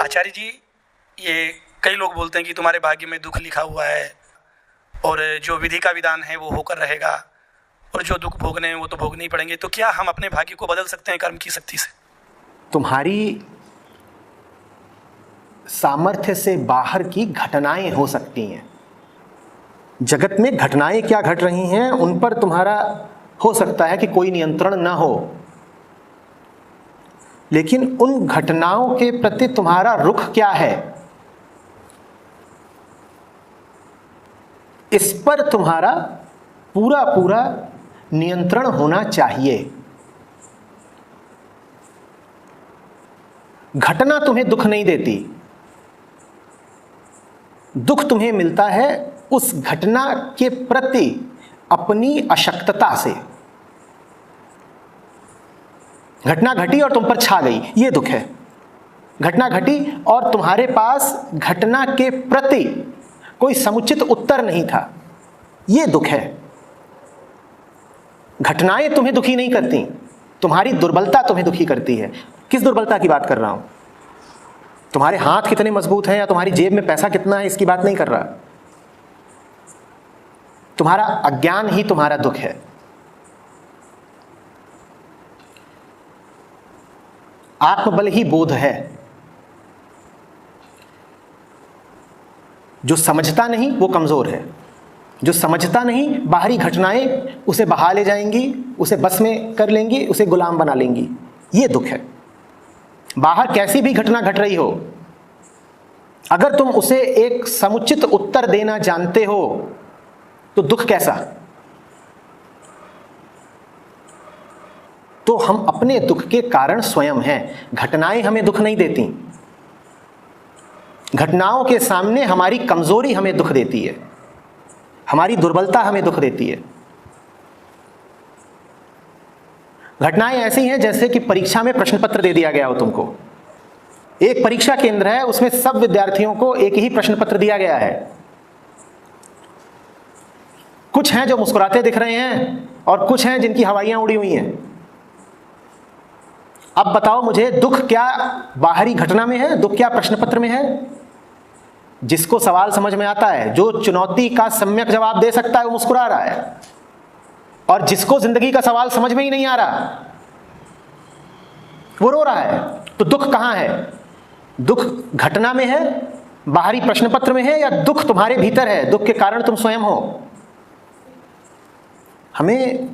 आचार्य जी, ये कई लोग बोलते हैं कि तुम्हारे भाग्य में दुख लिखा हुआ है और जो विधि का विधान है वो होकर रहेगा और जो दुख भोगने हैं वो तो भोगने ही पड़ेंगे। तो क्या हम अपने भाग्य को बदल सकते हैं कर्म की शक्ति से? तुम्हारी सामर्थ्य से बाहर की घटनाएं हो सकती हैं। जगत में घटनाएं क्या घट रही हैं उन पर तुम्हारा हो सकता है कि कोई नियंत्रण ना हो, लेकिन उन घटनाओं के प्रति तुम्हारा रुख क्या है, इस पर तुम्हारा पूरा पूरा नियंत्रण होना चाहिए। घटना तुम्हें दुख नहीं देती, दुख तुम्हें मिलता है उस घटना के प्रति अपनी अशक्तता से। घटना घटी और तुम पर छा गई, यह दुख है। घटना घटी और तुम्हारे पास घटना के प्रति कोई समुचित उत्तर नहीं था, यह दुख है। घटनाएं तुम्हें दुखी नहीं करती, तुम्हारी दुर्बलता तुम्हें दुखी करती है। किस दुर्बलता की बात कर रहा हूं? तुम्हारे हाथ कितने मजबूत हैं या तुम्हारी जेब में पैसा कितना है, इसकी बात नहीं कर रहा। तुम्हारा अज्ञान ही तुम्हारा दुख है। आत्मबल ही बोध है। जो समझता नहीं वो कमजोर है। जो समझता नहीं, बाहरी घटनाएं उसे बहा ले जाएंगी, उसे बस में कर लेंगी, उसे गुलाम बना लेंगी। ये दुख है। बाहर कैसी भी घटना घट रही हो, अगर तुम उसे एक समुचित उत्तर देना जानते हो तो दुख कैसा? तो हम अपने दुख के कारण स्वयं हैं। घटनाएं हमें दुख नहीं देती। घटनाओं के सामने हमारी कमजोरी हमें दुख देती है, हमारी दुर्बलता हमें दुख देती है। घटनाएं ऐसी हैं जैसे कि परीक्षा में प्रश्न पत्र दे दिया गया हो तुमको। एक परीक्षा केंद्र है, उसमें सब विद्यार्थियों को एक ही प्रश्न पत्र दिया गया है। कुछ हैं जो मुस्कुराते दिख रहे हैं और कुछ हैं जिनकी हवाइयां उड़ी हुई हैं। अब बताओ मुझे, दुख क्या बाहरी घटना में है, दुख क्या प्रश्न पत्र में है? जिसको सवाल समझ में आता है, जो चुनौती का सम्यक जवाब दे सकता है, वो मुस्कुरा रहा है। और जिसको जिंदगी का सवाल समझ में ही नहीं आ रहा, वो रो रहा है। तो दुख कहां है? दुख घटना में है, बाहरी प्रश्न पत्र में है, या दुख तुम्हारे भीतर है? दुख के कारण तुम स्वयं हो। हमें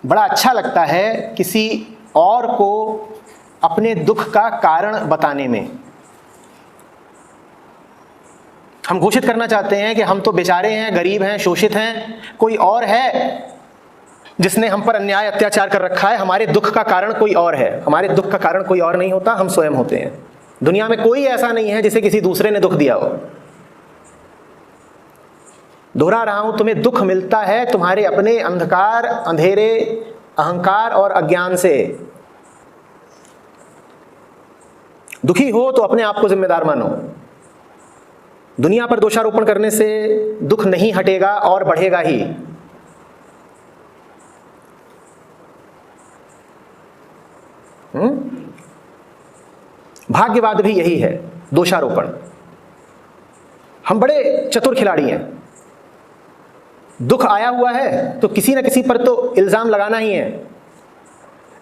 बड़ा अच्छा लगता है किसी और को अपने दुख का कारण बताने में। हम घोषित करना चाहते हैं कि हम तो बेचारे हैं, गरीब हैं, शोषित हैं, कोई और है जिसने हम पर अन्याय अत्याचार कर रखा है। हमारे दुख का कारण कोई और है। हमारे दुख का कारण कोई और नहीं होता, हम स्वयं होते हैं। दुनिया में कोई ऐसा नहीं है जिसे किसी दूसरे ने दुख दिया हो। दोहरा रहा हूं, तुम्हें दुख मिलता है तुम्हारे अपने अंधकार, अंधेरे, अहंकार और अज्ञान से। दुखी हो तो अपने आप को जिम्मेदार मानो। दुनिया पर दोषारोपण करने से दुख नहीं हटेगा और बढ़ेगा ही। भाग्यवाद भी यही है, दोषारोपण। हम बड़े चतुर खिलाड़ी हैं। दुख आया हुआ है तो किसी न किसी पर तो इल्जाम लगाना ही है।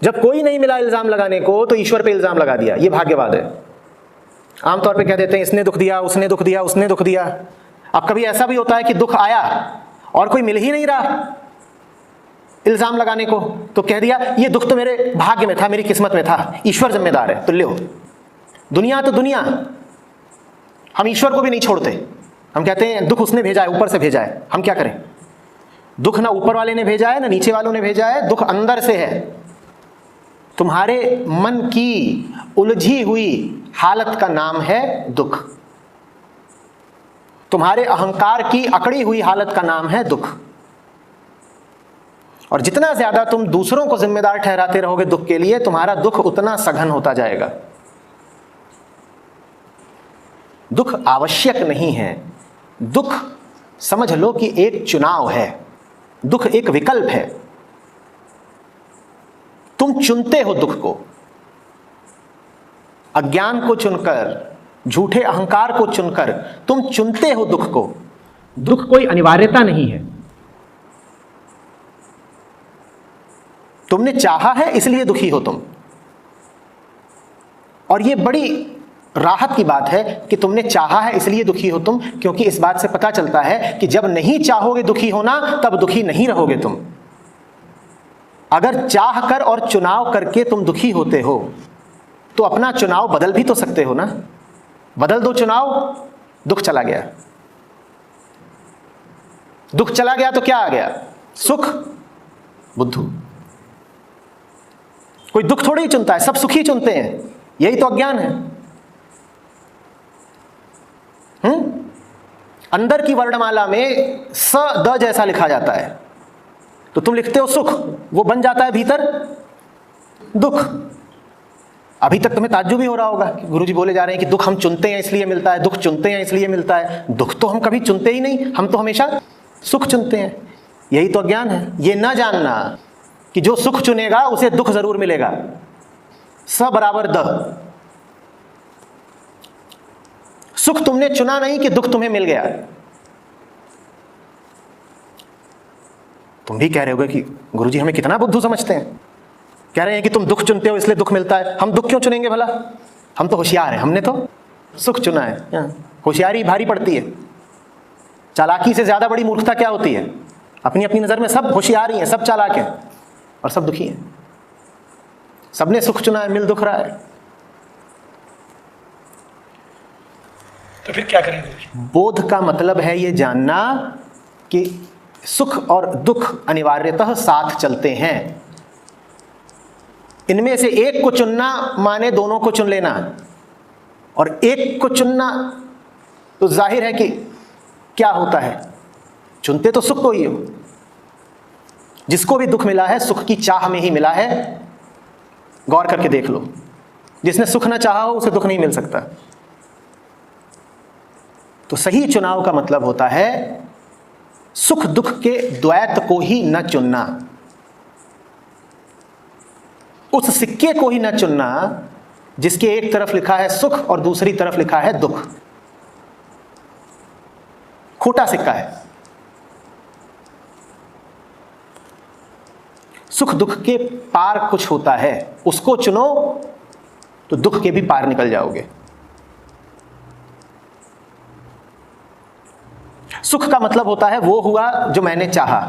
जब कोई नहीं मिला इल्जाम लगाने को तो ईश्वर पे इल्जाम लगा दिया। यह भाग्यवाद है। आमतौर पे कह देते हैं इसने दुख दिया, उसने दुख दिया, उसने दुख दिया। अब कभी ऐसा भी होता है कि दुख आया और कोई मिल ही नहीं रहा इल्जाम लगाने को, तो कह दिया ये दुख तो मेरे भाग्य में था, मेरी किस्मत में था, ईश्वर जिम्मेदार है। तो लो, दुनिया तो दुनिया, हम ईश्वर को भी नहीं छोड़ते। हम कहते हैं दुख उसने भेजा है, ऊपर से भेजा है, हम क्या करें? दुख ना ऊपर वाले ने भेजा है ना नीचे वालों ने भेजा है, दुख अंदर से है। तुम्हारे मन की उलझी हुई हालत का नाम है दुख। तुम्हारे अहंकार की अकड़ी हुई हालत का नाम है दुख। और जितना ज्यादा तुम दूसरों को जिम्मेदार ठहराते रहोगे दुख के लिए, तुम्हारा दुख उतना सघन होता जाएगा। दुख आवश्यक नहीं है। दुख समझ लो कि एक चुनाव है। दुख एक विकल्प है। तुम चुनते हो दुख को। अज्ञान को चुनकर, झूठे अहंकार को चुनकर तुम चुनते हो दुख को। दुख कोई अनिवार्यता नहीं है, तुमने चाहा है इसलिए दुखी हो तुम। और यह बड़ी राहत की बात है कि तुमने चाहा है इसलिए दुखी हो तुम, क्योंकि इस बात से पता चलता है कि जब नहीं चाहोगे दुखी होना तब दुखी नहीं रहोगे तुम। अगर चाह कर और चुनाव करके तुम दुखी होते हो तो अपना चुनाव बदल भी तो सकते हो ना। बदल दो चुनाव, दुख चला गया। दुख चला गया तो क्या आ गया? सुख। बुद्धू कोई दुख थोड़ी ही चुनता है, सब सुखी चुनते हैं। यही तो अज्ञान है। अंदर की वर्णमाला में स द जैसा लिखा जाता है तो तुम लिखते हो सुख, वो बन जाता है भीतर दुख। अभी तक तुम्हें ताज्जुब भी हो रहा होगा कि गुरुजी बोले जा रहे हैं कि दुख हम चुनते हैं इसलिए मिलता है, दुख चुनते हैं इसलिए मिलता है। दुख तो हम कभी चुनते ही नहीं, हम तो हमेशा सुख चुनते हैं। यही तो अज्ञान है, ये ना जानना कि जो सुख चुनेगा उसे दुख जरूर मिलेगा। स बराबर द। सुख तुमने चुना नहीं कि दुख तुम्हें मिल गया। तुम भी कह रहे होगे कि गुरुजी हमें कितना बुद्धू समझते हैं, कह रहे हैं कि तुम दुख चुनते हो इसलिए दुख मिलता है। हम दुख क्यों चुनेंगे भला? हम तो होशियार हैं, हमने तो सुख चुना है। होशियारी भारी पड़ती है। चालाकी से ज्यादा बड़ी मूर्खता क्या होती है? अपनी अपनी नजर में सब होशियार ही हैं, सब चालाक हैं और सब दुखी हैं। सबने सुख चुना है, मिल दुख रहा है। तो फिर क्या करेंगे? बोध का मतलब है ये जानना कि सुख और दुख अनिवार्यतः साथ चलते हैं। इनमें से एक को चुनना माने दोनों को चुन लेना, और एक को चुनना तो जाहिर है कि क्या होता है, चुनते तो सुख को ही हो। जिसको भी दुख मिला है सुख की चाह में ही मिला है। गौर करके देख लो, जिसने सुख ना चाहा हो उसे दुख नहीं मिल सकता। तो सही चुनाव का मतलब होता है सुख दुख के द्वैत को ही न चुनना, उस सिक्के को ही न चुनना जिसके एक तरफ लिखा है सुख और दूसरी तरफ लिखा है दुख। खोटा सिक्का है। सुख दुख के पार कुछ होता है, उसको चुनो तो दुख के भी पार निकल जाओगे। सुख का मतलब होता है वो हुआ जो मैंने चाहा,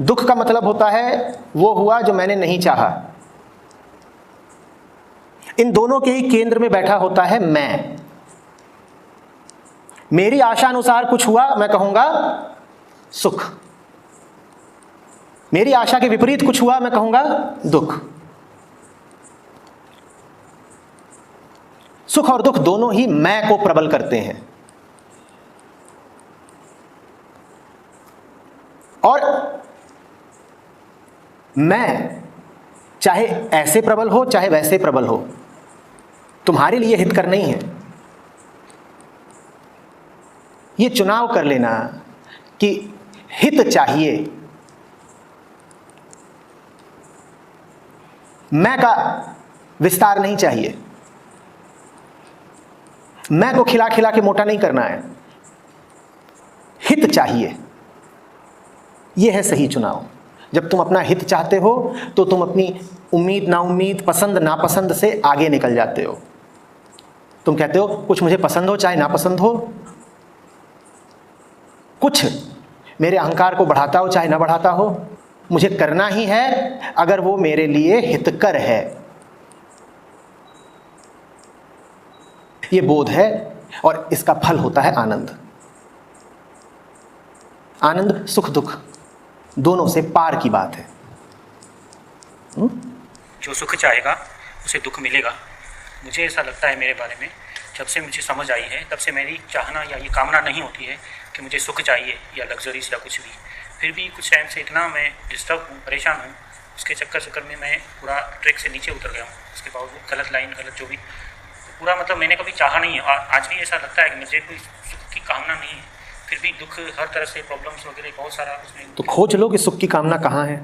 दुख का मतलब होता है वो हुआ जो मैंने नहीं चाहा। इन दोनों के ही केंद्र में बैठा होता है मैं। मेरी आशा अनुसार कुछ हुआ, मैं कहूंगा सुख। मेरी आशा के विपरीत कुछ हुआ, मैं कहूंगा दुख। सुख और दुख दोनों ही मैं को प्रबल करते हैं। और मैं चाहे ऐसे प्रबल हो चाहे वैसे प्रबल हो, तुम्हारे लिए हितकर नहीं है। ये चुनाव कर लेना कि हित चाहिए, मैं का विस्तार नहीं चाहिए। मैं को खिला खिला के मोटा नहीं करना है, हित चाहिए। यह है सही चुनाव। जब तुम अपना हित चाहते हो तो तुम अपनी उम्मीद नाउम्मीद, पसंद नापसंद से आगे निकल जाते हो। तुम कहते हो कुछ मुझे पसंद हो चाहे नापसंद हो, कुछ मेरे अहंकार को बढ़ाता हो चाहे ना बढ़ाता हो, मुझे करना ही है अगर वो मेरे लिए हितकर है। ये बोध है और इसका फल होता है आनंद। आनंद सुख दुख दोनों से पार की बात है। जो सुख चाहेगा उसे दुख मिलेगा। मुझे ऐसा लगता है, मेरे बारे में जब से मुझे समझ आई है तब से मेरी चाहना या ये कामना नहीं होती है कि मुझे सुख चाहिए या लग्जरीज या कुछ भी। फिर भी कुछ टाइम से इतना मैं डिस्टर्ब हूँ, परेशान हूँ, उसके चक्कर में मैं पूरा ट्रैक से नीचे उतर गया हूँ। उसके बावजूद गलत लाइन गलत जो भी पूरा मतलब मैंने कभी चाहा नहीं है। आज भी ऐसा लगता है कि मुझे कोई सुख की कामना नहीं है, फिर भी दुख हर तरह से प्रॉब्लम्स वगैरह बहुत सारा उसमें। तो खोज लो कि सुख की कामना कहाँ है।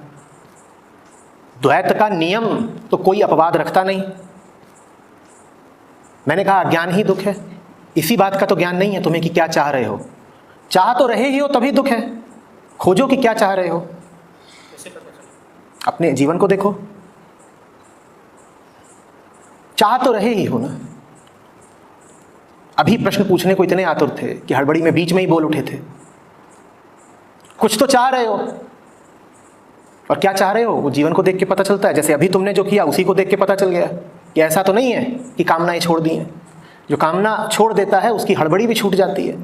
द्वैत का नियम तो कोई अपवाद रखता नहीं। मैंने कहा अज्ञान ही दुख है। इसी बात का तो ज्ञान नहीं है तुम्हें कि क्या चाह रहे हो। चाह तो रहे ही हो तभी दुख है। खोजो कि क्या चाह रहे हो। कैसे पता चले? अपने जीवन को देखो। चाह तो रहे ही हो ना। अभी प्रश्न पूछने को इतने आतुर थे कि हड़बड़ी में बीच में ही बोल उठे थे। कुछ तो चाह रहे हो, और क्या चाह रहे हो वो जीवन को देख के पता चलता है। जैसे अभी तुमने जो किया उसी को देख के पता चल गया कि ऐसा तो नहीं है कि कामनाएं छोड़ दी हैं। जो कामना छोड़ देता है उसकी हड़बड़ी भी छूट जाती है।